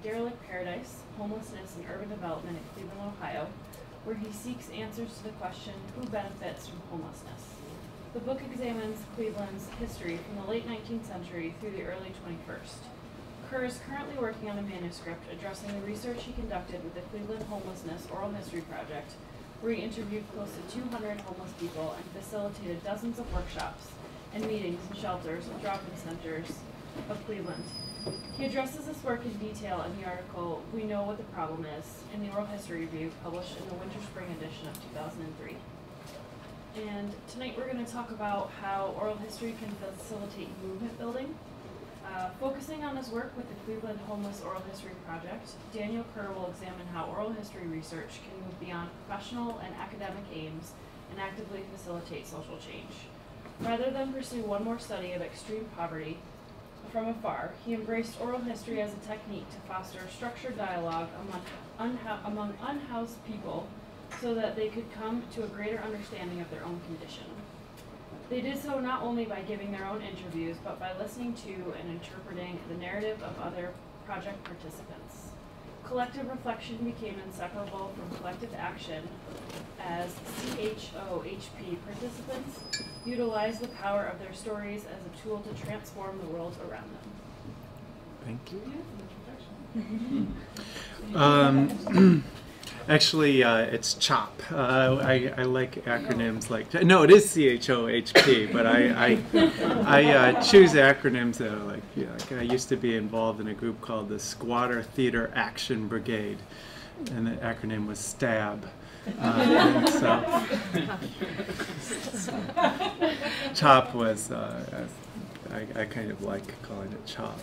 Derelict Paradise, Homelessness and Urban Development in Cleveland, Ohio, where he seeks answers to the question, who benefits from homelessness? The book examines Cleveland's history from the late 19th century through the early 21st. Kerr is currently working on a manuscript addressing the research he conducted with the Cleveland Homelessness Oral History Project, where he interviewed close to 200 homeless people and facilitated dozens of workshops and meetings in shelters and drop-in centers of Cleveland. He addresses this work in detail in the article, We Know What the Problem Is, in the Oral History Review published in the Winter-Spring edition of 2003. And tonight we're going to talk about how oral history can facilitate movement building. Focusing on his work with the Cleveland Homeless Oral History Project, Daniel Kerr will examine how oral history research can move beyond professional and academic aims and actively facilitate social change. Rather than pursue one more study of extreme poverty from afar, he embraced oral history as a technique to foster structured dialogue among unhoused people so that they could come to a greater understanding of their own condition. They did so not only by giving their own interviews, but by listening to and interpreting the narrative of other project participants. Collective reflection became inseparable from collective action as CHOHP participants utilized the power of their stories as a tool to transform the world around them. Thank you. Actually, it's CHOP. I like acronyms like, no, it is CHOHP, but I choose acronyms that are like, like I used to be involved in a group called the Squatter Theater Action Brigade, and the acronym was STAB. So CHOP was, I kind of like calling it CHOP.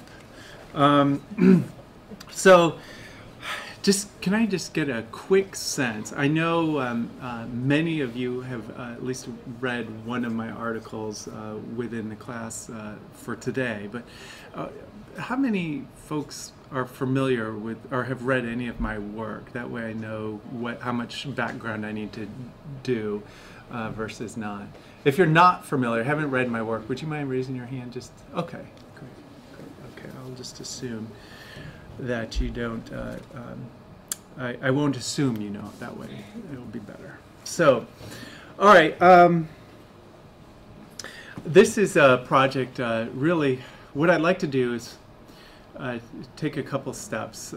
Can I just get a quick sense? I know many of you have at least read one of my articles within the class for today, but how many folks are familiar with or have read any of my work? That way I know how much background I need to do versus not. If you're not familiar, haven't read my work, would you mind raising your hand? Just, okay, great. Okay, I'll just assume that you don't, I won't assume you know, that way it'll be better. So, all right, this is a project, really, what I'd like to do is take a couple steps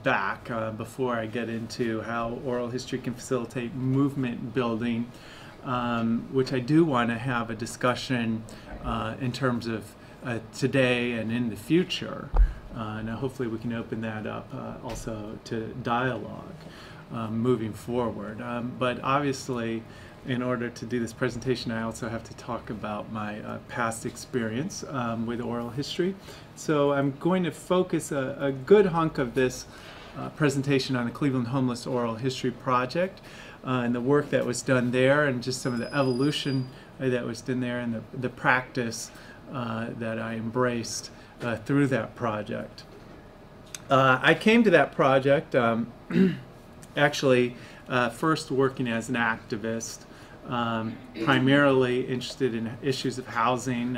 back before I get into how oral history can facilitate movement building, which I do want to have a discussion in terms of today and in the future. Now hopefully we can open that up also to dialogue moving forward. But obviously, in order to do this presentation, I also have to talk about my past experience with oral history. So I'm going to focus a good hunk of this presentation on the Cleveland Homeless Oral History Project and the work that was done there, and just some of the evolution that was done there, and the practice that I embraced through that project. I came to that project actually first working as an activist, primarily interested in issues of housing.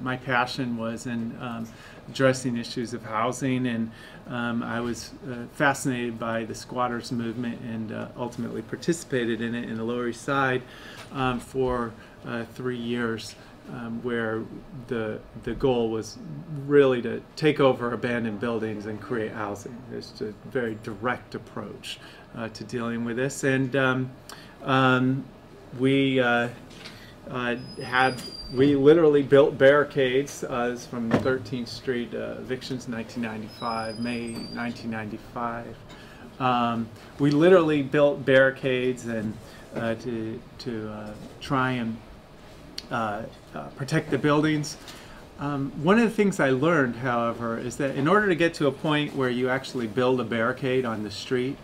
My passion was in addressing issues of housing, and I was fascinated by the squatters movement and ultimately participated in it in the Lower East Side for 3 years. Where the goal was really to take over abandoned buildings and create housing. It's a very direct approach to dealing with this, and we literally built barricades. It's from 13th Street evictions in 1995, May 1995. We literally built barricades and to try and protect the buildings. One of the things I learned, however, is that in order to get to a point where you actually build a barricade on the street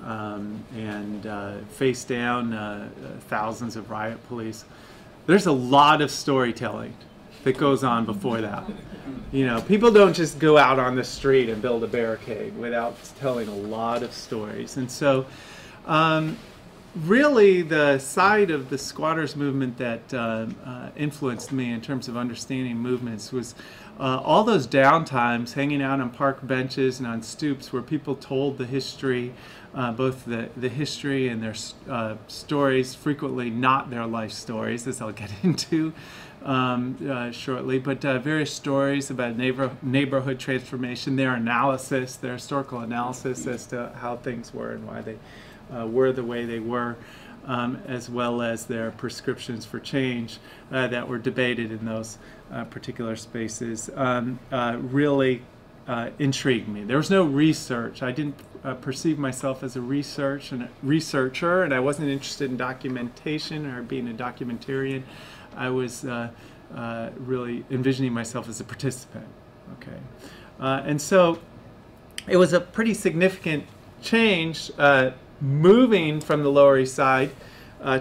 and face down thousands of riot police, there's a lot of storytelling that goes on before that. You know, people don't just go out on the street and build a barricade without telling a lot of stories. And so really the side of the squatters movement that influenced me in terms of understanding movements was all those downtimes hanging out on park benches and on stoops where people told the history, both the history and their stories, frequently not their life stories, as I'll get into shortly, but various stories about neighborhood transformation, their analysis, their historical analysis as to how things were and why they were the way they were, as well as their prescriptions for change that were debated in those particular spaces, really intrigued me. There was no research. I didn't perceive myself as a researcher, and I wasn't interested in documentation or being a documentarian. I was really envisioning myself as a participant. Okay, and so it was a pretty significant change moving from the Lower East Side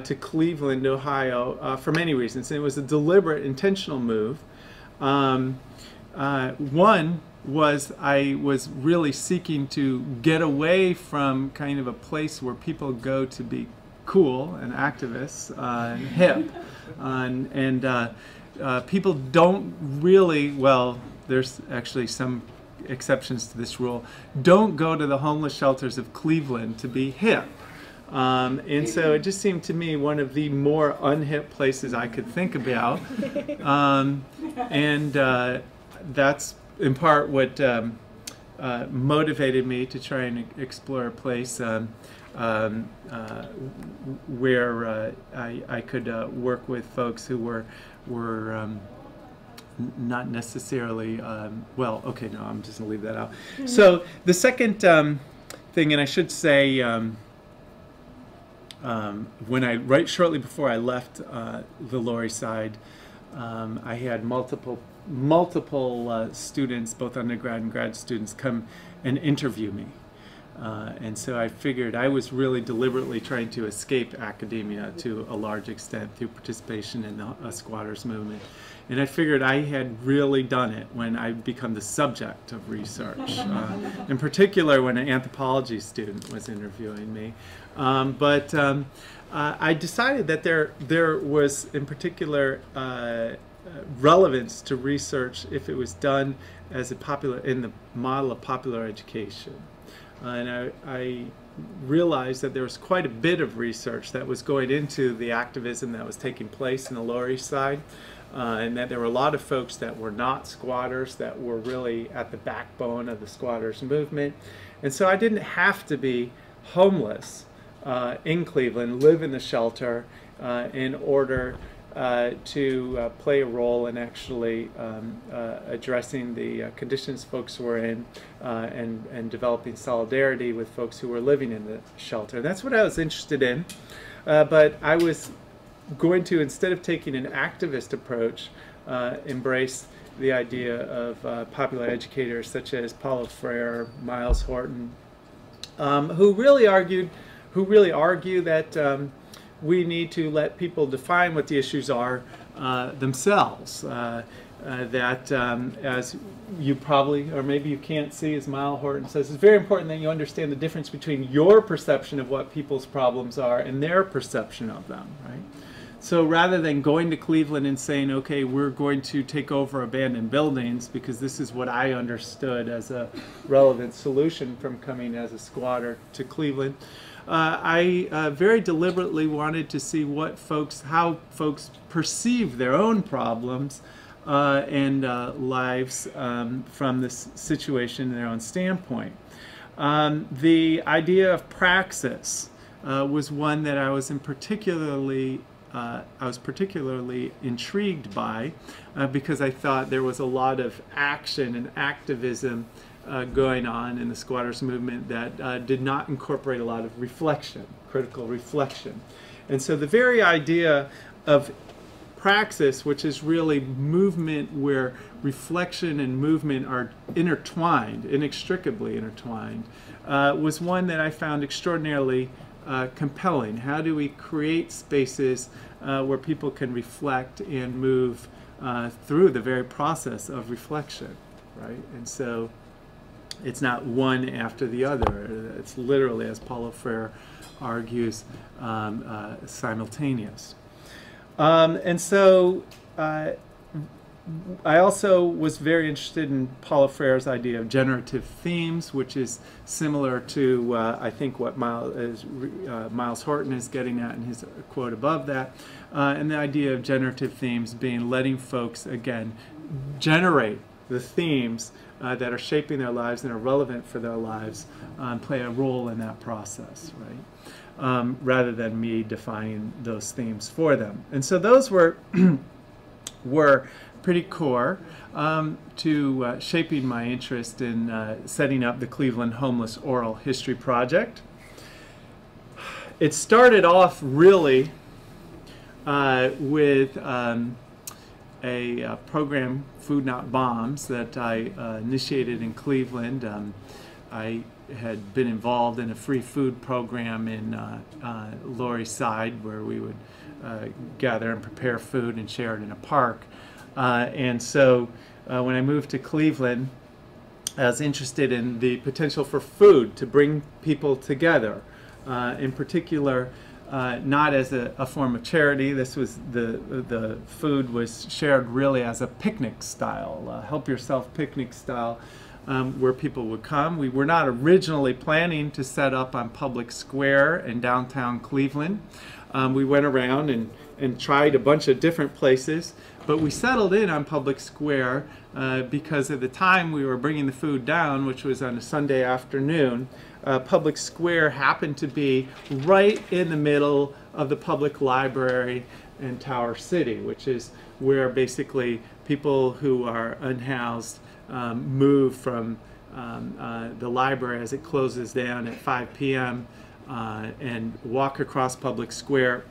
to Cleveland, Ohio, for many reasons. And it was a deliberate, intentional move. One was I was really seeking to get away from kind of a place where people go to be cool and activists and hip. And people don't really, well, there's actually some exceptions to this rule, don't go to the homeless shelters of Cleveland to be hip. And so it just seemed to me one of the more unhip places I could think about. And that's in part what motivated me to try and explore a place where I could work with folks who were not necessarily, well, okay, no, I'm just going to leave that out. So the second thing, and I should say, when shortly before I left the Lower East Side, I had multiple students, both undergrad and grad students, come and interview me. And so I figured I was really deliberately trying to escape academia to a large extent through participation in the squatters movement. And I figured I had really done it when I become the subject of research, in particular when an anthropology student was interviewing me. But I decided that there was, in particular, relevance to research if it was done as in the model of popular education. And I realized that there was quite a bit of research that was going into the activism that was taking place in the Lower East Side, and that there were a lot of folks that were not squatters that were really at the backbone of the squatters movement. And so I didn't have to be homeless in Cleveland, live in the shelter in order to play a role in actually addressing the conditions folks were in and developing solidarity with folks who were living in the shelter. And that's what I was interested in. But I was going to, instead of taking an activist approach, embrace the idea of popular educators such as Paulo Freire, Miles Horton, who really argue that we need to let people define what the issues are themselves. That, as you probably, or maybe you can't see, as Miles Horton says, it's very important that you understand the difference between your perception of what people's problems are and their perception of them, right? So rather than going to Cleveland and saying, okay, we're going to take over abandoned buildings because this is what I understood as a relevant solution from coming as a squatter to Cleveland, I very deliberately wanted to see how folks perceive their own problems and lives from this situation, their own standpoint. The idea of praxis was one that I was particularly intrigued by because I thought there was a lot of action and activism going on in the squatters movement that did not incorporate a lot of reflection, critical reflection. And so the very idea of praxis, which is really movement where reflection and movement are intertwined, inextricably intertwined, was one that I found extraordinarily compelling. How do we create spaces where people can reflect and move through the very process of reflection, right? And so it's not one after the other. It's literally, as Paulo Freire argues simultaneous. And so I also was very interested in Paulo Freire's idea of generative themes, which is similar to, I think, what Miles Horton is getting at in his quote above that. And the idea of generative themes being letting folks, again, generate the themes that are shaping their lives and are relevant for their lives, play a role in that process, right? Rather than me defining those themes for them. And so those were pretty core to shaping my interest in setting up the Cleveland Homeless Oral History Project. It started off really with a program, Food Not Bombs, that I initiated in Cleveland. I had been involved in a free food program in Lower East Side, where we would gather and prepare food and share it in a park. And so when I moved to Cleveland, I was interested in the potential for food to bring people together. In particular, not as a form of charity. This was the food was shared really as a picnic style, help yourself picnic style, where people would come. We were not originally planning to set up on Public Square in downtown Cleveland. We went around and tried a bunch of different places, but we settled in on Public Square because at the time we were bringing the food down, which was on a Sunday afternoon. Public Square happened to be right in the middle of the public library in Tower City, which is where basically people who are unhoused move from the library as it closes down at 5 p.m. And walk across Public Square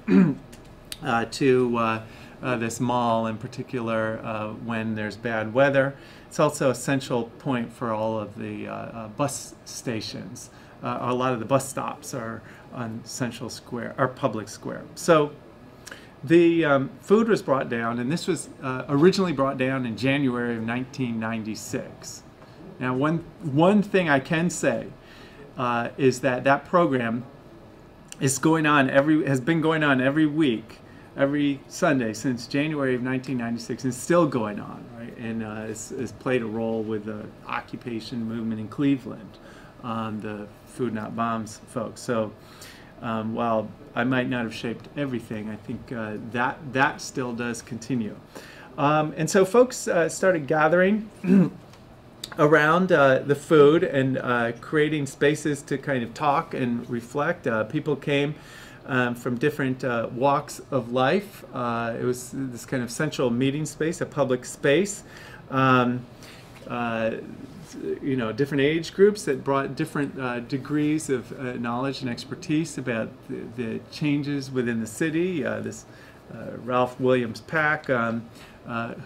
to this mall in particular when there's bad weather. It's also a central point for all of the bus stations. A lot of the bus stops are on Central Square, or Public Square. So the food was brought down, and this was originally brought down in January of 1996. Now, one thing I can say is that program is has been going on every week, every Sunday since January of 1996, and still going on, right? And it's played a role with the occupation movement in Cleveland, the Food Not Bombs folks. So while I might not have shaped everything, I think that still does continue. And so folks started gathering around the food and creating spaces to kind of talk and reflect. People came from different walks of life. It was this kind of central meeting space, a public space. You know, different age groups that brought different degrees of knowledge and expertise about the changes within the city. This Ralph Williams Pack,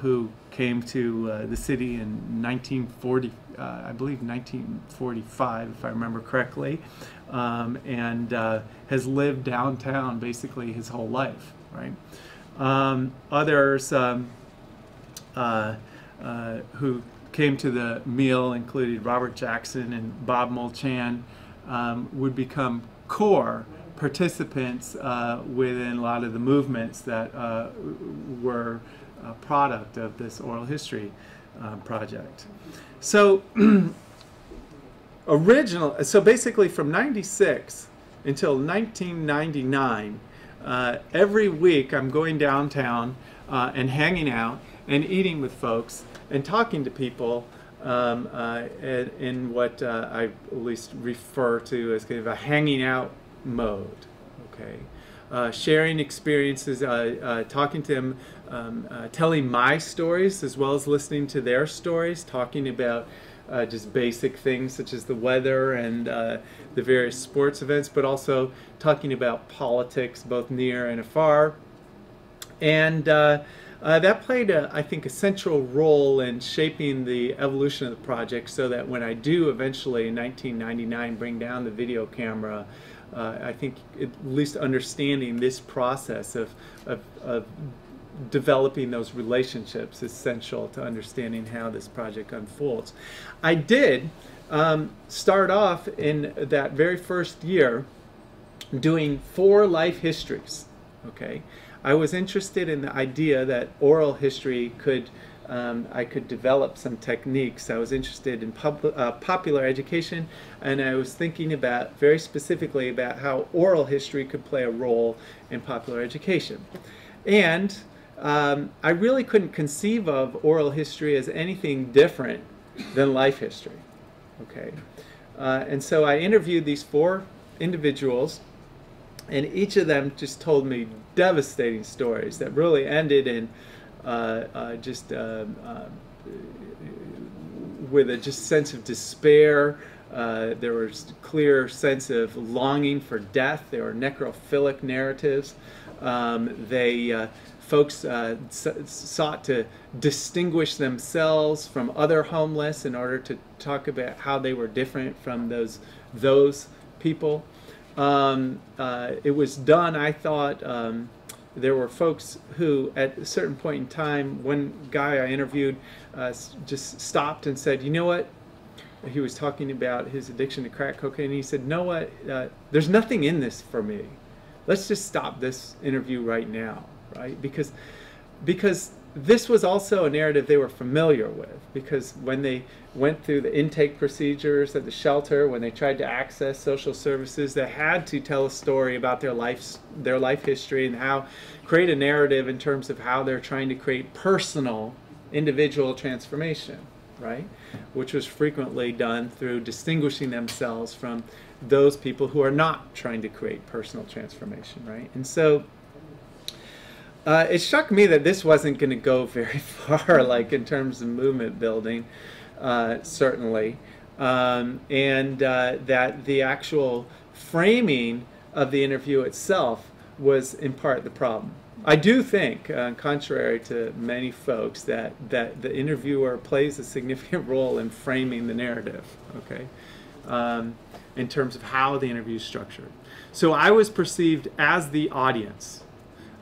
who came to the city in 1940, I believe 1945, if I remember correctly, and has lived downtown basically his whole life, right? Others who came to the meal included Robert Jackson and Bob Mulchan, would become core participants within a lot of the movements that were a product of this oral history project. So basically from 96 until 1999, every week I'm going downtown and hanging out and eating with folks and talking to people in what I at least refer to as kind of a hanging out mode, okay? Sharing experiences, talking to them, telling my stories as well as listening to their stories, talking about just basic things such as the weather and the various sports events, but also talking about politics both near and afar. And that played, I think, a central role in shaping the evolution of the project, so that when I do eventually in 1999 bring down the video camera, I think at least understanding this process of developing those relationships is essential to understanding how this project unfolds. I did start off in that very first year doing 4 life histories. Okay, I was interested in the idea that oral history could, I could develop some techniques. I was interested in popular education, and I was thinking about, very specifically, about how oral history could play a role in popular education. And I really couldn't conceive of oral history as anything different than life history. Okay, and so I interviewed these 4 individuals, and each of them just told me devastating stories that really ended in with a just sense of despair. There was a clear sense of longing for death. There were necrophilic narratives. Folks sought to distinguish themselves from other homeless in order to talk about how they were different from those people. It was done, I thought, there were folks who at a certain point in time, one guy I interviewed just stopped and said, you know what? He was talking about his addiction to crack cocaine, and he said, know what? There's nothing in this for me. Let's just stop this interview right now, right? Because this was also a narrative they were familiar with, because when they went through the intake procedures at the shelter, when they tried to access social services, they had to tell a story about their life history and how create a narrative in terms of how they're trying to create personal, individual transformation, right? Which was frequently done through distinguishing themselves from those people who are not trying to create personal transformation, right? And so it struck me that this wasn't going to go very far, like in terms of movement building, certainly, and that the actual framing of the interview itself was in part the problem. I do think, contrary to many folks, that the interviewer plays a significant role in framing the narrative, okay, in terms of how the interview is structured. So I was perceived as the audience.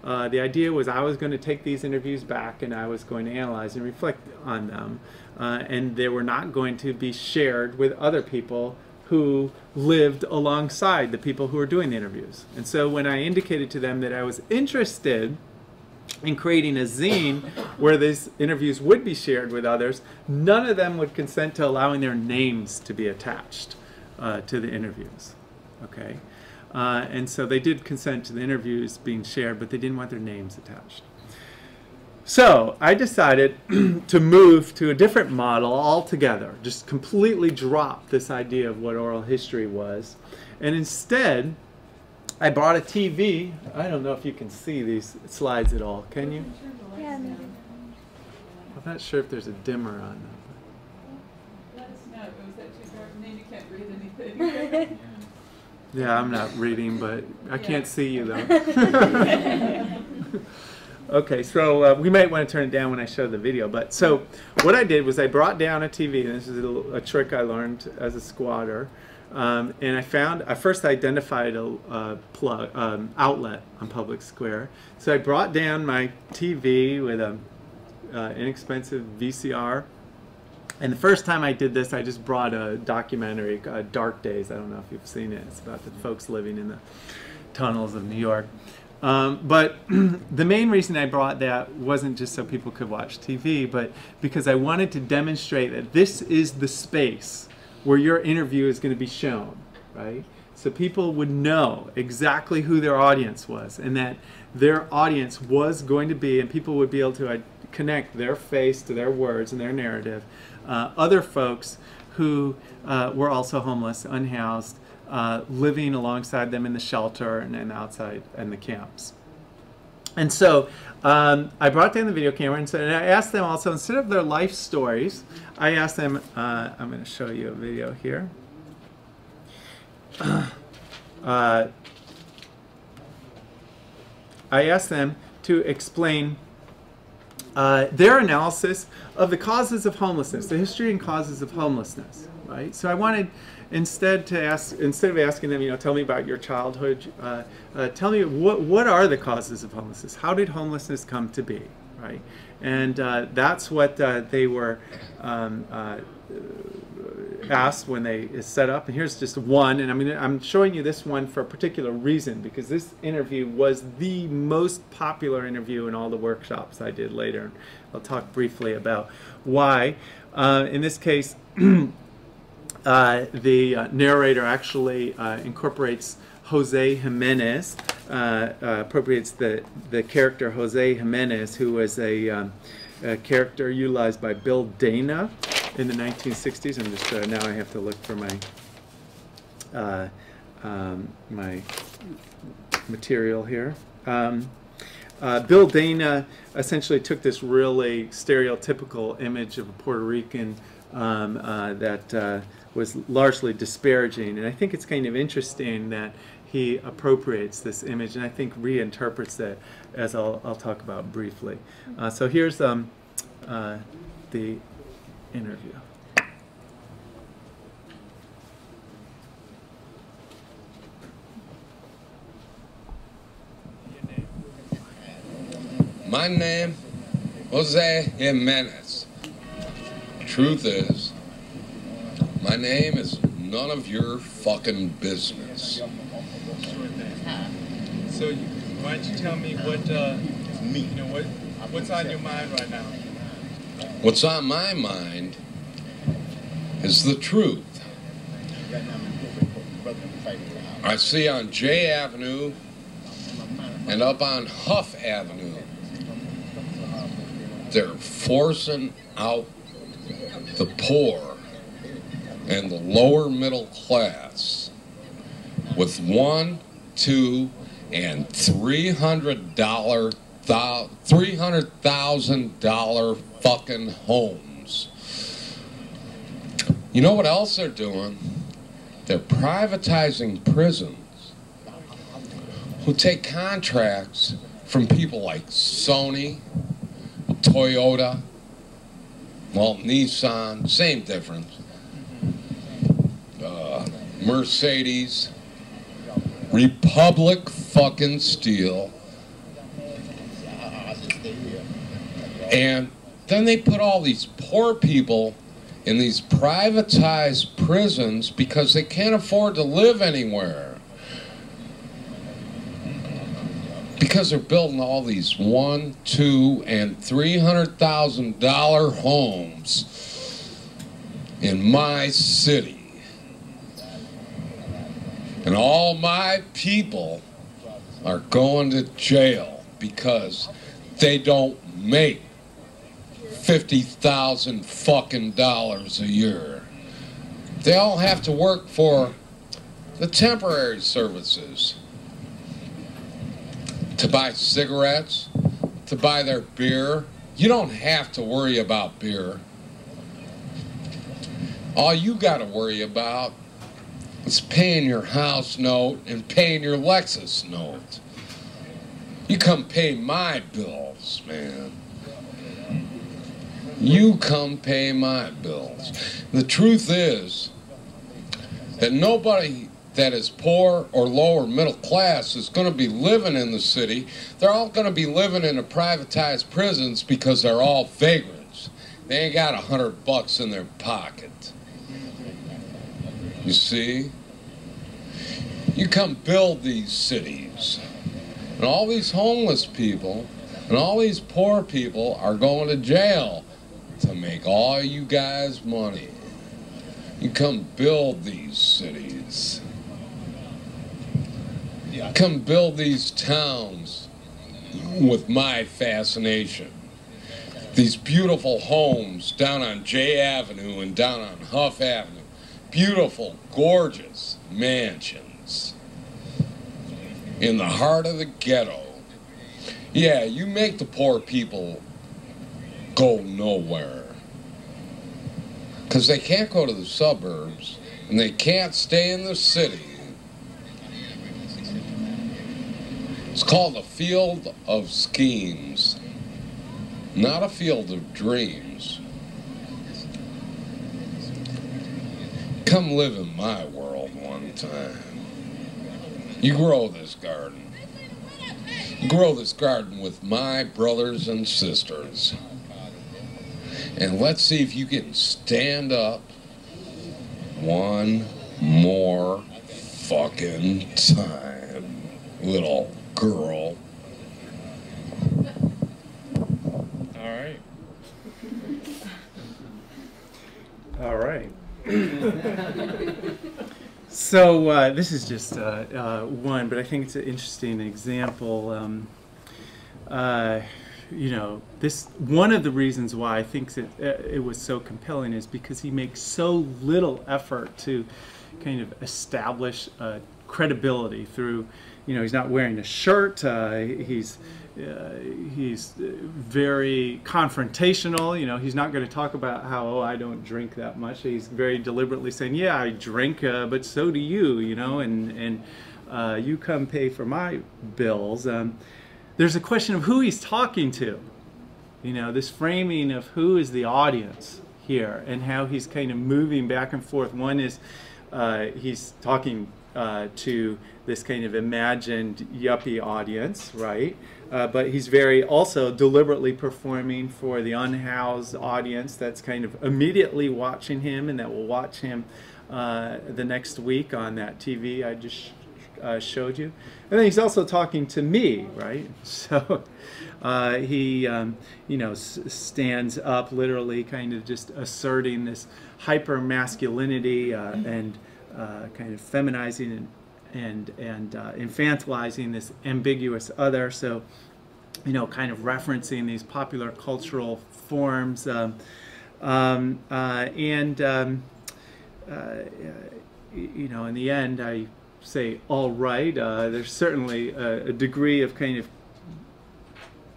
The idea was I was going to take these interviews back and I was going to analyze and reflect on them, and they were not going to be shared with other people who lived alongside the people who were doing the interviews. And so when I indicated to them that I was interested in creating a zine where these interviews would be shared with others, none of them would consent to allowing their names to be attached to the interviews. Okay. And so they did consent to the interviews being shared, but they didn't want their names attached. So I decided to move to a different model altogether, just completely drop this idea of what oral history was. And instead, I bought a TV. I don't know if you can see these slides at all. Can you? Yeah, maybe. I'm not sure if there's a dimmer on them. Let us know. Was that too dark? Maybe you can't read anything. Yeah, I'm not reading, but I can't see you though. Okay, so we might want to turn it down when I show the video. But so what I did was I brought down a TV, and this is a trick I learned as a squatter. And I first identified a outlet on Public Square. So I brought down my TV with an inexpensive VCR. And the first time I did this, I just brought a documentary, Dark Days. I don't know if you've seen it. It's about the folks living in the tunnels of New York. But the main reason I brought that wasn't just so people could watch TV, but because I wanted to demonstrate that this is the space where your interview is going to be shown, right? So people would know exactly who their audience was, and that their audience was going to be, and people would be able to connect their face to their words and their narrative, other folks who were also homeless, unhoused, living alongside them in the shelter and outside in the camps. And so I brought down the video camera, and I asked them also, instead of their life stories, I asked them, I'm going to show you a video here. I asked them to explain their analysis of the causes of homelessness, the history and causes of homelessness, right? So I wanted, instead of asking them, tell me about your childhood, tell me what are the causes of homelessness? How did homelessness come to be, right? And that's what they were asked when they is set up, and here's just one, and I'm showing you this one for a particular reason, because this interview was the most popular interview in all the workshops I did later. I'll talk briefly about why. In this case, the narrator actually incorporates Jose Jimenez, appropriates the character Jose Jimenez, who was a character utilized by Bill Dana in the 1960s. I'm just now I have to look for my my material here. Bill Dana essentially took this really stereotypical image of a Puerto Rican that was largely disparaging, and I think it's kind of interesting that he appropriates this image, and I think reinterprets it, as I'll talk about briefly. So here's the interview. My name, Jose Jimenez. Truth is, my name is none of your fucking business. So why don't you tell me what's on your mind right now? What's on my mind is the truth. I see on J Avenue and up on Huff Avenue, they're forcing out the poor and the lower middle class with $1, $2, and $300,000 fucking homes. You know what else they're doing? They're privatizing prisons who take contracts from people like Sony, Toyota, well, Nissan, same difference, Mercedes, Republic fucking Steel, and then they put all these poor people in these privatized prisons because they can't afford to live anywhere. Because they're building all these $1, $2, and $300,000 homes in my city. And all my people are going to jail because they don't make $50,000 fucking dollars a year. They all have to work for the temporary services, to buy cigarettes, to buy their beer. You don't have to worry about beer. All you got to worry about is paying your house note and paying your Lexus note. You come pay my bills, man. You come pay my bills. The truth is that nobody that is poor or lower middle class is going to be living in the city. They're all going to be living in the privatized prisons because they're all vagrants. They ain't got $100 in their pocket. You see? You come build these cities, and all these homeless people and all these poor people are going to jail to make all you guys money. You come build these cities. Come build these towns with my fascination. These beautiful homes down on J Avenue and down on Huff Avenue. Beautiful, gorgeous mansions in the heart of the ghetto. Yeah, you make the poor people go nowhere, because they can't go to the suburbs and they can't stay in the city. It's called a field of schemes, not a field of dreams. Come live in my world one time. You grow this garden. You grow this garden with my brothers and sisters. And let's see if you can stand up one more fucking time, little girl. All right. All right. So this is just one, but I think it's an interesting example. You know, this one of the reasons why I think that it was so compelling is because he makes so little effort to kind of establish credibility through, you know, he's not wearing a shirt. He's very confrontational. You know, he's not going to talk about how, oh, I don't drink that much. He's very deliberately saying, yeah, I drink, but so do you. You know, and you come pay for my bills. There's a question of who he's talking to. You know, this framing of who is the audience here and how he's kind of moving back and forth. One is he's talking to this kind of imagined yuppie audience, right? But he's very also deliberately performing for the unhoused audience that's kind of immediately watching him and that will watch him the next week on that TV I just showed you. And then he's also talking to me, right? So he, you know, stands up, literally kind of just asserting this hyper masculinity and kind of feminizing and infantilizing this ambiguous other. So, you know, kind of referencing these popular cultural forms, you know, in the end, I say, all right. There's certainly a degree of kind of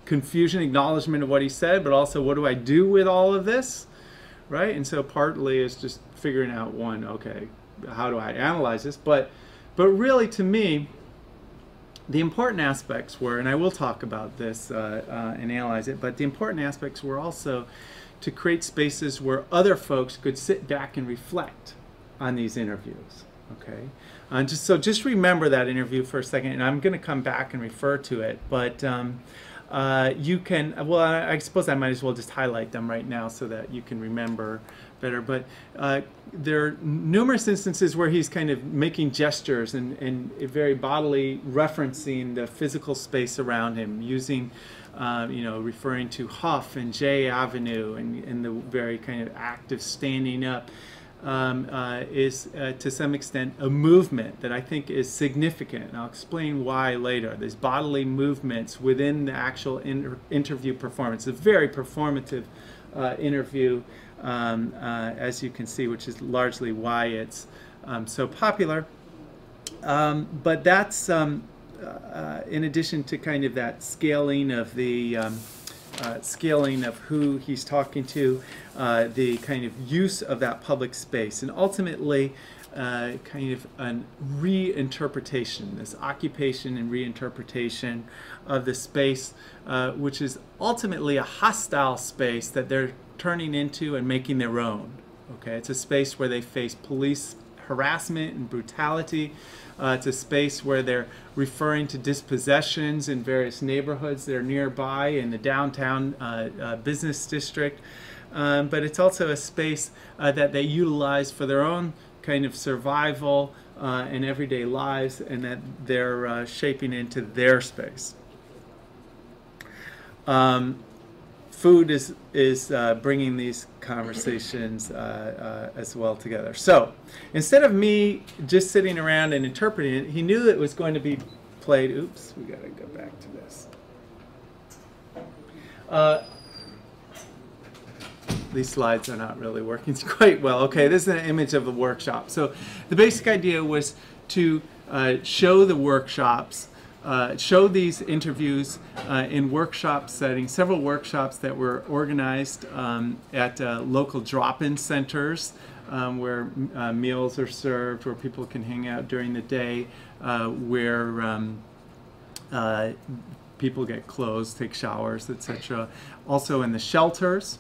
confusion, acknowledgement of what he said, but also what do I do with all of this, right? And so partly it's just figuring out one, okay, how do I analyze this? But really, to me, the important aspects were, and I will talk about this and analyze it, but the important aspects were also to create spaces where other folks could sit back and reflect on these interviews. Okay, just remember that interview for a second, and I'm going to come back and refer to it. But you can, well, I suppose I might as well just highlight them right now so that you can remember better. But there are numerous instances where he's kind of making gestures and very bodily referencing the physical space around him, using, you know, referring to Huff and J Avenue and the very kind of act of standing up. Is to some extent a movement that I think is significant, and I'll explain why later. These bodily movements within the actual interview performance, a very performative interview, as you can see, which is largely why it's so popular. But that's in addition to kind of that scaling of the scaling of who he's talking to, the kind of use of that public space, and ultimately kind of a reinterpretation, this occupation and reinterpretation of the space, which is ultimately a hostile space that they're turning into and making their own. Okay, it's a space where they face police harassment and brutality. It's a space where they're referring to dispossessions in various neighborhoods that are nearby in the downtown business district. But it's also a space that they utilize for their own kind of survival and everyday lives, and that they're shaping into their space. Food is bringing these conversations as well together. So instead of me just sitting around and interpreting it, he knew it was going to be played. Oops, we got to go back to this. These slides are not really working quite well. Okay, this is an image of the workshop. So the basic idea was to show the workshops, show these interviews in workshop settings, several workshops that were organized at local drop-in centers where meals are served, where people can hang out during the day, where people get clothes, take showers, etc. Also in the shelters.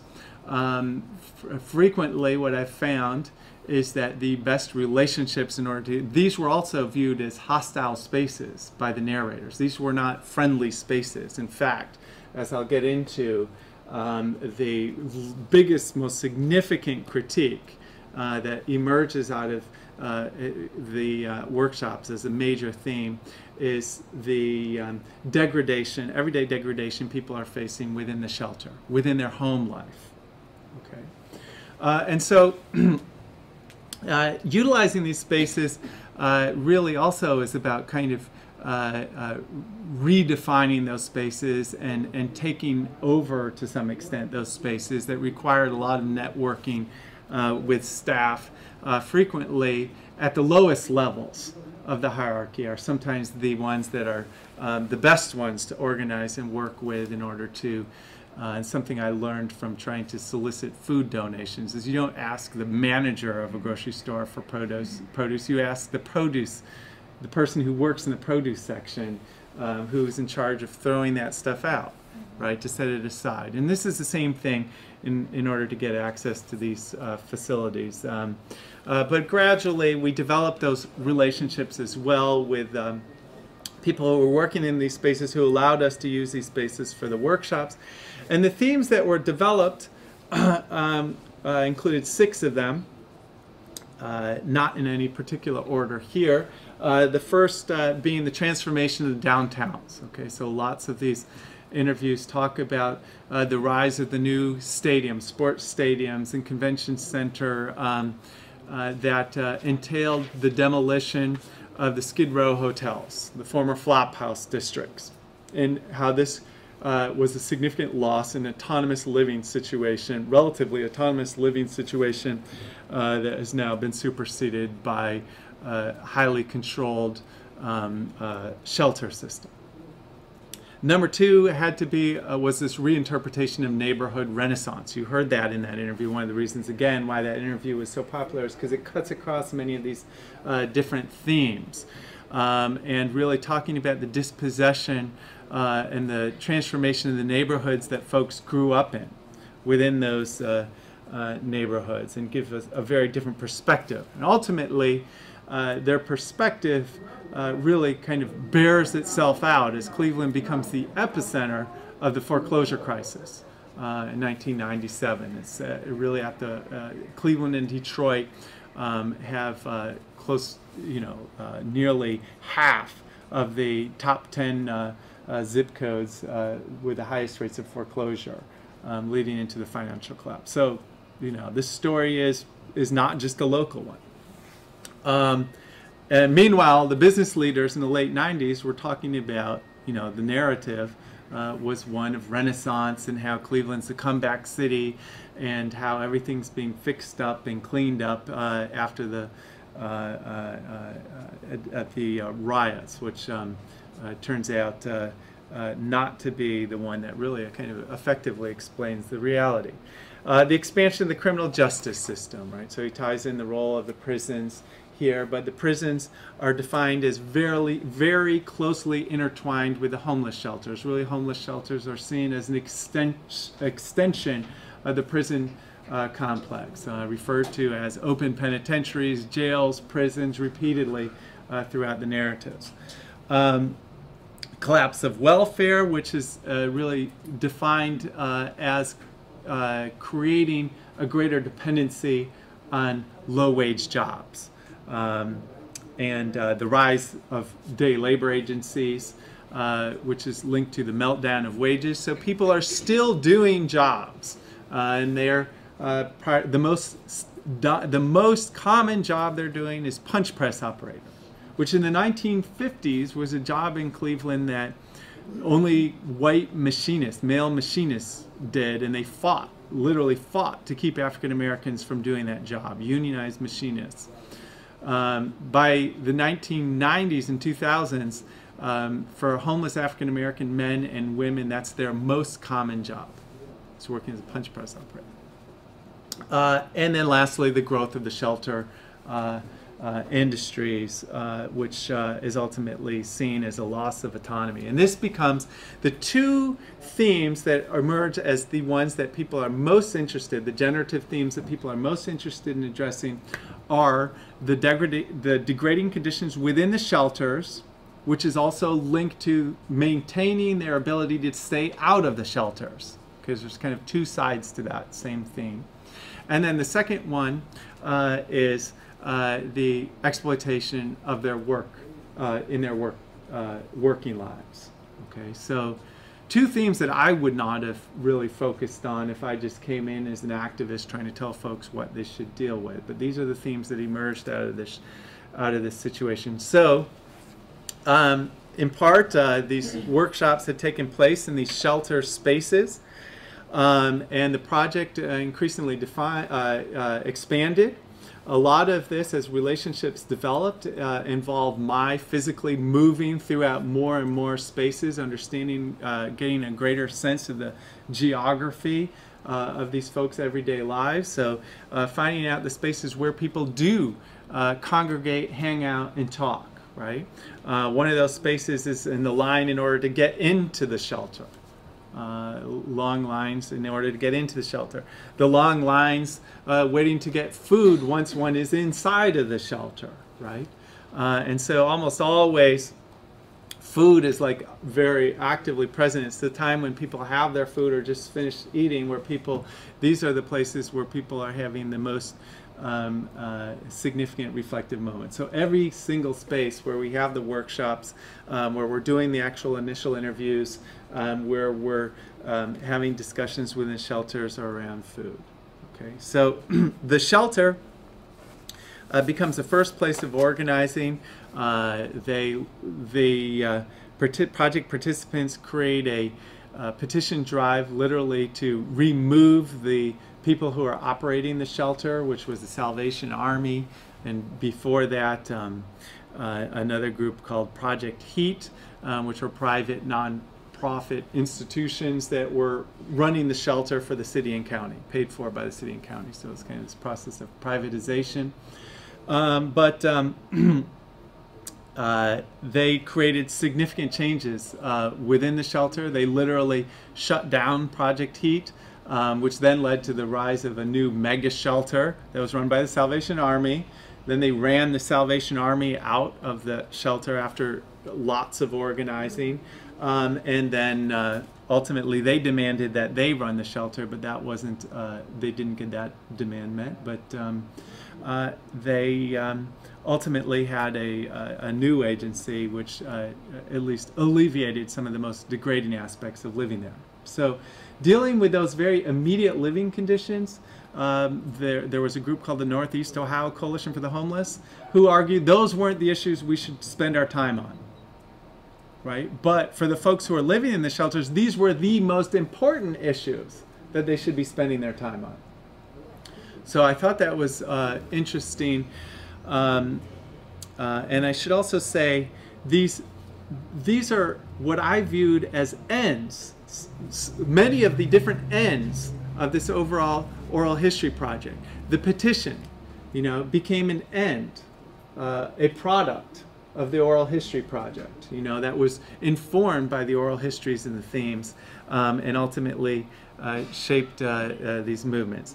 Frequently what I've found is that the best relationships in order to, these were also viewed as hostile spaces by the narrators. These were not friendly spaces. In fact, as I'll get into, the biggest, most significant critique that emerges out of the workshops as a major theme is the degradation, everyday degradation people are facing within the shelter, within their home life. Okay, and so utilizing these spaces really also is about kind of redefining those spaces and taking over to some extent those spaces that required a lot of networking with staff. Frequently at the lowest levels of the hierarchy are sometimes the ones that are the best ones to organize and work with in order to and something I learned from trying to solicit food donations is you don't ask the manager of a grocery store for produce. You ask the person who works in the produce section who's in charge of throwing that stuff out, right, to set it aside. And this is the same thing in order to get access to these facilities. But gradually we developed those relationships as well with people who were working in these spaces who allowed us to use these spaces for the workshops. And the themes that were developed included 6 of them, not in any particular order here. The first being the transformation of the downtowns. Okay, so lots of these interviews talk about the rise of the new stadiums, sports stadiums and convention center that entailed the demolition of the Skid Row hotels, the former flop house districts, and how this was a significant loss in autonomous living situation, relatively autonomous living situation that has now been superseded by highly controlled shelter system. Number 2 had to be was this reinterpretation of neighborhood renaissance. You heard that in that interview. One of the reasons, again, why that interview was so popular is because it cuts across many of these different themes. And really talking about the dispossession and the transformation of the neighborhoods that folks grew up in within those neighborhoods, and give us a very different perspective. And ultimately, their perspective really kind of bears itself out as Cleveland becomes the epicenter of the foreclosure crisis in 1997. It's really at the Cleveland and Detroit have close, nearly half of the top 10 zip codes with the highest rates of foreclosure, leading into the financial collapse. So, this story is not just a local one. And meanwhile, the business leaders in the late 90s were talking about, the narrative was one of Renaissance and how Cleveland's a comeback city and how everything's being fixed up and cleaned up after the riots, which turns out not to be the one that really kind of effectively explains the reality. The expansion of the criminal justice system, right? So he ties in the role of the prisons here, but the prisons are defined as very, very closely intertwined with the homeless shelters. Really, homeless shelters are seen as an extension of the prison complex, referred to as open penitentiaries, jails, prisons, repeatedly throughout the narratives. Collapse of welfare, which is really defined as creating a greater dependency on low-wage jobs. And the rise of day labor agencies, which is linked to the meltdown of wages. So people are still doing jobs, and they're the most common job they're doing is punch press operator, which in the 1950s was a job in Cleveland that only white machinists, male machinists did, and they literally fought to keep African Americans from doing that job, unionized machinists. By the 1990s and 2000s, for homeless African American men and women, that's their most common job. It's working as a punch press operator. And then lastly, the growth of the shelter industries, which is ultimately seen as a loss of autonomy. And this becomes the 2 themes that emerge as the ones that people are most interested, the generative themes that people are most interested in addressing are the degrading conditions within the shelters, which is also linked to maintaining their ability to stay out of the shelters. because there's kind of two sides to that same theme. And then the second one is the exploitation of their work in their working lives. Okay, so two themes that I would not have really focused on if I just came in as an activist trying to tell folks what they should deal with. But these are the themes that emerged out of this situation. So, in part, these workshops had taken place in these shelter spaces, and the project increasingly expanded. A lot of this, as relationships developed, involved my physically moving throughout more and more spaces, understanding, getting a greater sense of the geography of these folks' everyday lives. So finding out the spaces where people do congregate, hang out, and talk, right? One of those spaces is in the line in order to get into the shelter. Long lines in order to get into the shelter. The long lines waiting to get food once one is inside of the shelter, right? And so almost always food is like very actively present. It's the time when people have their food or just finished eating where these are the places where people are having the most significant reflective moments. So every single space where we have the workshops, where we're doing the actual initial interviews, where we're having discussions within shelters around food. Okay, so the shelter becomes the first place of organizing. The project participants create a petition drive literally to remove the people who are operating the shelter, which was the Salvation Army, and before that another group called Project Heat, which were private non-profit institutions that were running the shelter for the city and county, paid for by the city and county. So it's kind of this process of privatization. They created significant changes within the shelter. They literally shut down Project Heat, which then led to the rise of a new mega shelter that was run by the Salvation Army. Then they ran the Salvation Army out of the shelter after lots of organizing. And then ultimately they demanded that they run the shelter, but that wasn't, they didn't get that demand met. But they ultimately had a new agency which at least alleviated some of the most degrading aspects of living there. So dealing with those very immediate living conditions, there was a group called the Northeast Ohio Coalition for the Homeless who argued those weren't the issues we should spend our time on, right? But for the folks who are living in the shelters, these were the most important issues that they should be spending their time on. So I thought that was interesting. And I should also say these are what I viewed as ends. Many of the different ends of this overall oral history project. The petition, became an end, a product of the oral history project, that was informed by the oral histories and the themes, and ultimately shaped these movements.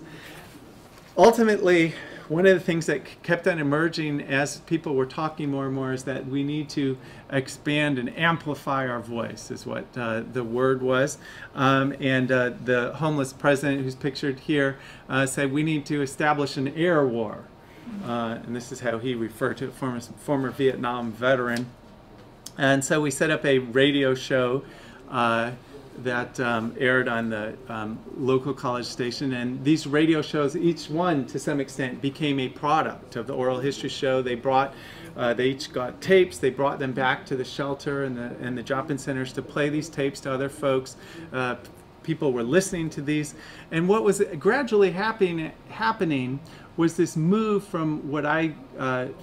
Ultimately, one of the things that kept on emerging as people were talking more and more is that we need to expand and amplify our voice, is what the word was. And the homeless president, who's pictured here, said we need to establish an air war. And this is how he referred to it, former Vietnam veteran. And so we set up a radio show that aired on the local college station, and these radio shows, each one to some extent became a product of the oral history show. They each got tapes. They brought them back to the shelter and the drop-in centers to play these tapes to other folks. People were listening to these, and what was gradually happening was this move from what I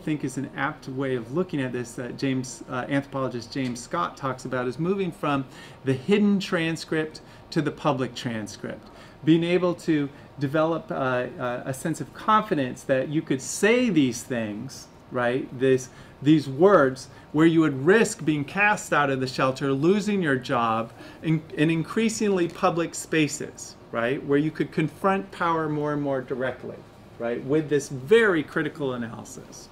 think is an apt way of looking at this that anthropologist James Scott talks about, is moving from the hidden transcript to the public transcript. Being able to develop a sense of confidence that you could say these things, right? These words where you would risk being cast out of the shelter, losing your job, in increasingly public spaces, right? Where you could confront power more and more directly, right? With this very critical analysis.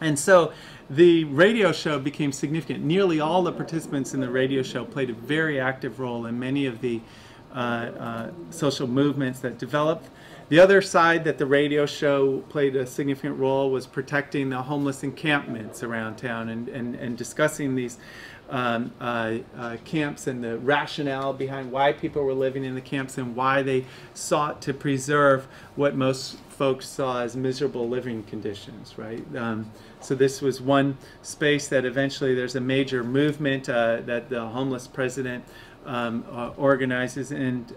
And so the radio show became significant. Nearly all the participants in the radio show played a very active role in many of the social movements that developed. The other side that the radio show played a significant role was protecting the homeless encampments around town and discussing these camps and the rationale behind why people were living in the camps and why they sought to preserve what most folks saw as miserable living conditions, right? So this was one space that eventually there's a major movement that the homeless president organizes, and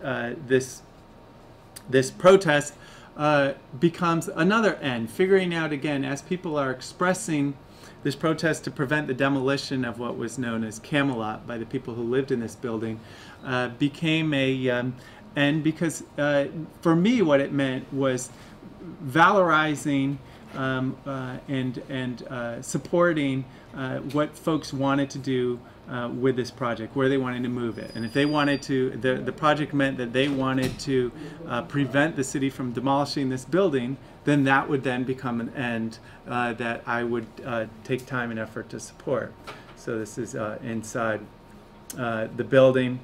this protest becomes another end, figuring out again, as people are expressing this protest to prevent the demolition of what was known as Camelot by the people who lived in this building, became a end, because for me what it meant was valorizing and supporting what folks wanted to do with this project, where they wanted to move it. And if they wanted to, the project meant that they wanted to prevent the city from demolishing this building, then that would then become an end that I would take time and effort to support. So this is inside the building.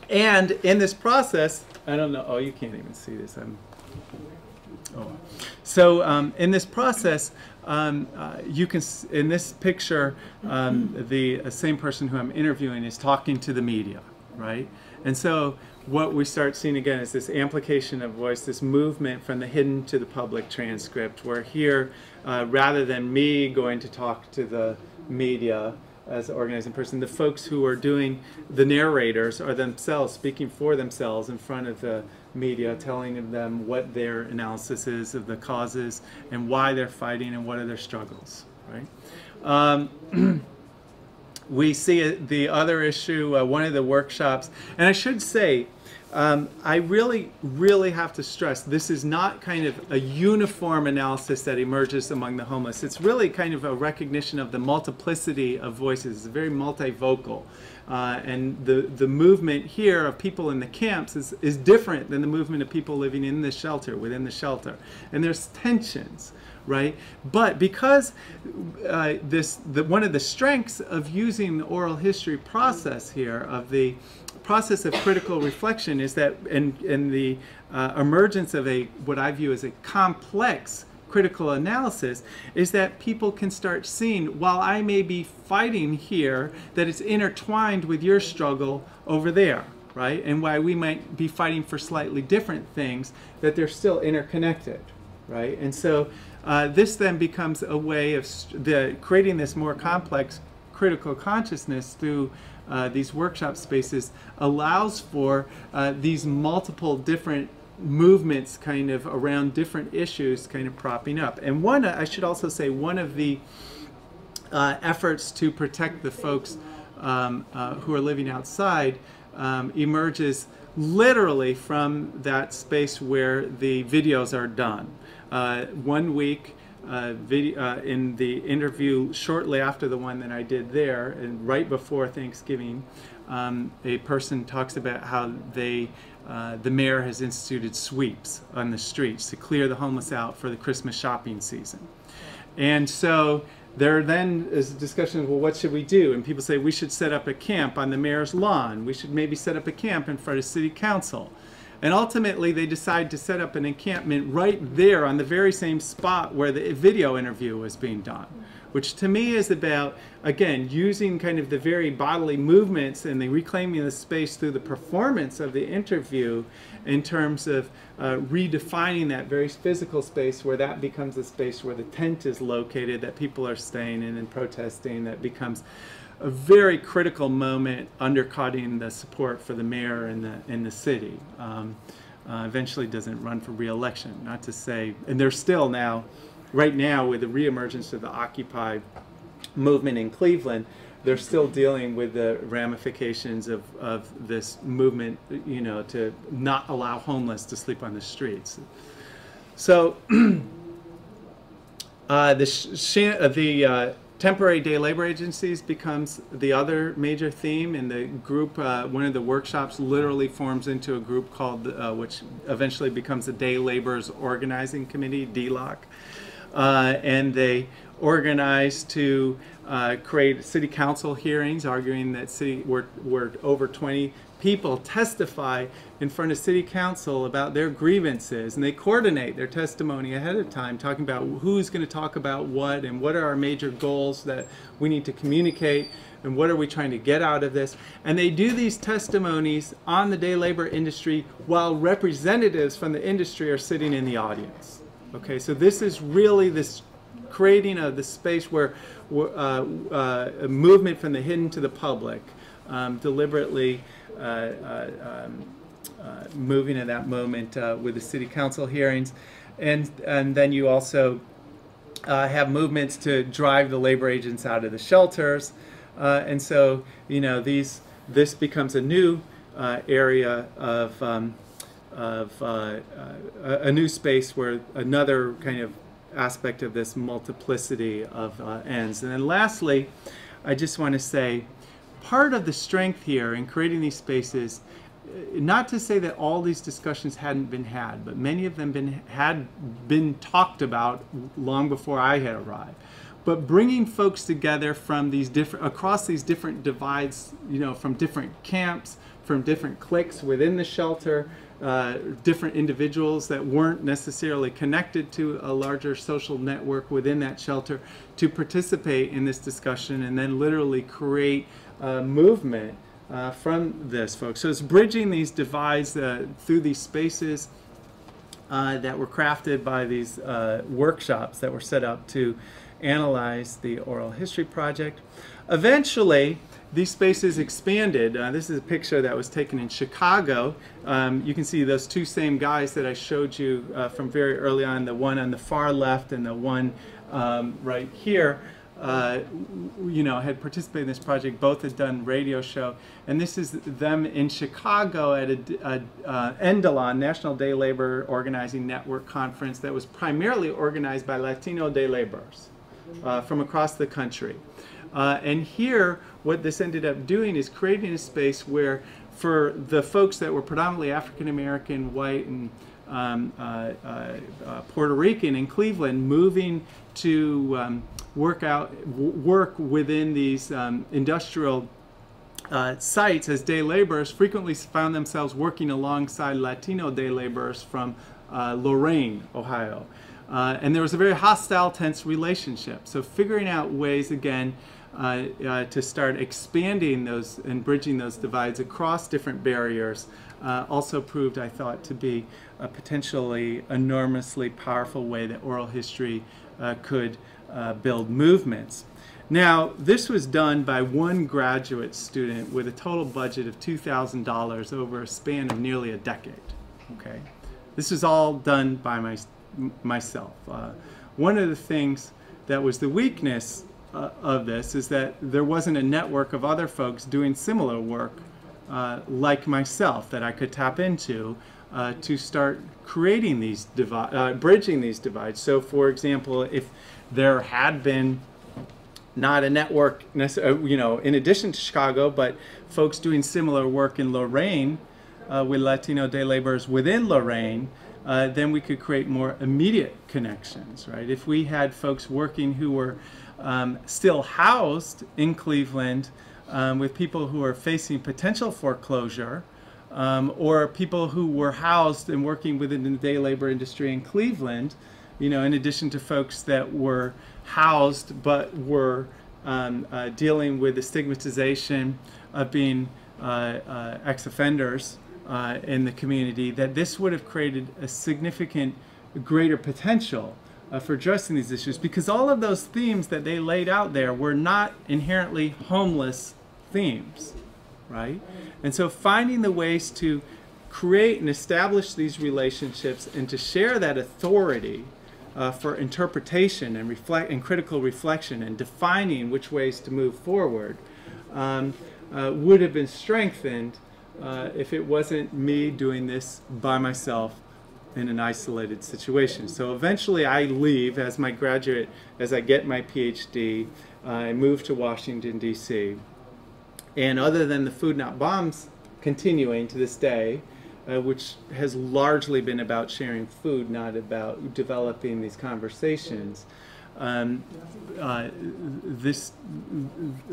And in this process, I don't know, oh, you can't even see this. So in this process, you can, in this picture, the same person who I'm interviewing is talking to the media, right? And so what we start seeing again is this amplification of voice, this movement from the hidden to the public transcript, where here, rather than me going to talk to the media as an organizing person, the folks who are doing, the narrators are themselves speaking for themselves in front of the media, telling them what their analysis is of the causes and why they're fighting and what are their struggles, right? We see the other issue, one of the workshops, and I should say, I really have to stress, this is not kind of a uniform analysis that emerges among the homeless. It's really kind of a recognition of the multiplicity of voices. It's very multivocal. And the movement here of people in the camps is different than the movement of people living in the shelter, within the shelter. And there's tensions, right? But because one of the strengths of using the oral history process here, of the process of critical reflection, is that in the emergence of what I view as a complex critical analysis, is that people can start seeing, while I may be fighting here, that it's intertwined with your struggle over there, right? And why we might be fighting for slightly different things, that they're still interconnected, right? And so this then becomes a way of creating this more complex critical consciousness through these workshop spaces, allows for these multiple different movements kind of around different issues kind of propping up. And one, I should also say, one of the efforts to protect the folks who are living outside emerges literally from that space where the videos are done. 1 week in the interview shortly after the one that I did there, and right before Thanksgiving, a person talks about how the mayor has instituted sweeps on the streets to clear the homeless out for the Christmas shopping season. And so there then is a discussion of, well, what should we do? And people say we should set up a camp on the mayor's lawn. We should maybe set up a camp in front of city council. And ultimately they decide to set up an encampment right there on the very same spot where the video interview was being done, which to me is about, again, using kind of the very bodily movements and the reclaiming the space through the performance of the interview in terms of redefining that very physical space, where that becomes a space where the tent is located that people are staying in and protesting. That becomes a very critical moment undercutting the support for the mayor in the city. Eventually doesn't run for re-election, not to say, and there's still now, right now with the reemergence of the Occupy movement in Cleveland, they're still dealing with the ramifications of this movement, you know, to not allow homeless to sleep on the streets. So the temporary day labor agencies becomes the other major theme, and the group, one of the workshops literally forms into a group called, which eventually becomes the Day Laborers Organizing Committee, DLOC. And they organize to create city council hearings, arguing that we're over 20 people testify in front of city council about their grievances, and they coordinate their testimony ahead of time, talking about who's going to talk about what and what are our major goals that we need to communicate and what are we trying to get out of this. And they do these testimonies on the day labor industry while representatives from the industry are sitting in the audience. Okay, so this is really this creating of the space where a movement from the hidden to the public, deliberately moving at that moment with the city council hearings, and then you also have movements to drive the labor agents out of the shelters, and so this becomes a new area of a new space where another kind of aspect of this multiplicity of ends. And then lastly, I just want to say, part of the strength here in creating these spaces, not to say that all these discussions hadn't been had, but many of them had been talked about long before I had arrived. But bringing folks together from these across these different divides, from different camps, from different cliques within the shelter, different individuals that weren't necessarily connected to a larger social network within that shelter, to participate in this discussion and then literally create movement from this, folks. So it's bridging these divides through these spaces that were crafted by these workshops that were set up to analyze the oral history project. Eventually, these spaces expanded. This is a picture that was taken in Chicago. You can see those two same guys that I showed you from very early on, the one on the far left and the one right here, had participated in this project. Both had done radio show. And this is them in Chicago at a NDLON, National Day Labor Organizing Network conference that was primarily organized by Latino day laborers from across the country. And here, what this ended up doing is creating a space where, for the folks that were predominantly African American, white, and Puerto Rican in Cleveland, moving to work within these industrial sites as day laborers, frequently found themselves working alongside Latino day laborers from Lorain, Ohio. And there was a very hostile, tense relationship. So figuring out ways, again, to start expanding those and bridging those divides across different barriers also proved, I thought, to be a potentially enormously powerful way that oral history could build movements. Now, this was done by one graduate student with a total budget of $2,000 over a span of nearly a decade. Okay, this was all done by myself. One of the things that was the weakness of this is that there wasn't a network of other folks doing similar work like myself that I could tap into to start creating these bridging these divides. So, for example, if there had been not a network, in addition to Chicago, but folks doing similar work in Lorain with Latino day laborers within Lorain, then we could create more immediate connections, right? If we had folks working who were still housed in Cleveland with people who are facing potential foreclosure, or people who were housed and working within the day labor industry in Cleveland, in addition to folks that were housed but were dealing with the stigmatization of being ex-offenders in the community, that this would have created a significant greater potential for addressing these issues, because all of those themes that they laid out there were not inherently homeless themes, right? And so finding the ways to create and establish these relationships and to share that authority for interpretation and critical reflection and defining which ways to move forward would have been strengthened if it wasn't me doing this by myself in an isolated situation. So eventually I leave as my graduate, as I get my PhD, I move to Washington, D.C. And other than the Food Not Bombs continuing to this day, which has largely been about sharing food, not about developing these conversations,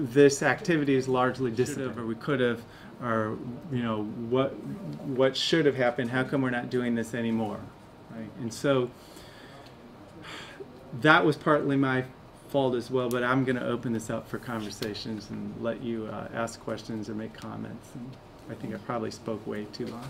this activity is largely disciplined, or we could have, or what should have happened. How come we're not doing this anymore, right? And so that was partly my fault as well. But I'm going to open this up for conversations and let you ask questions or make comments. And I think I probably spoke way too long.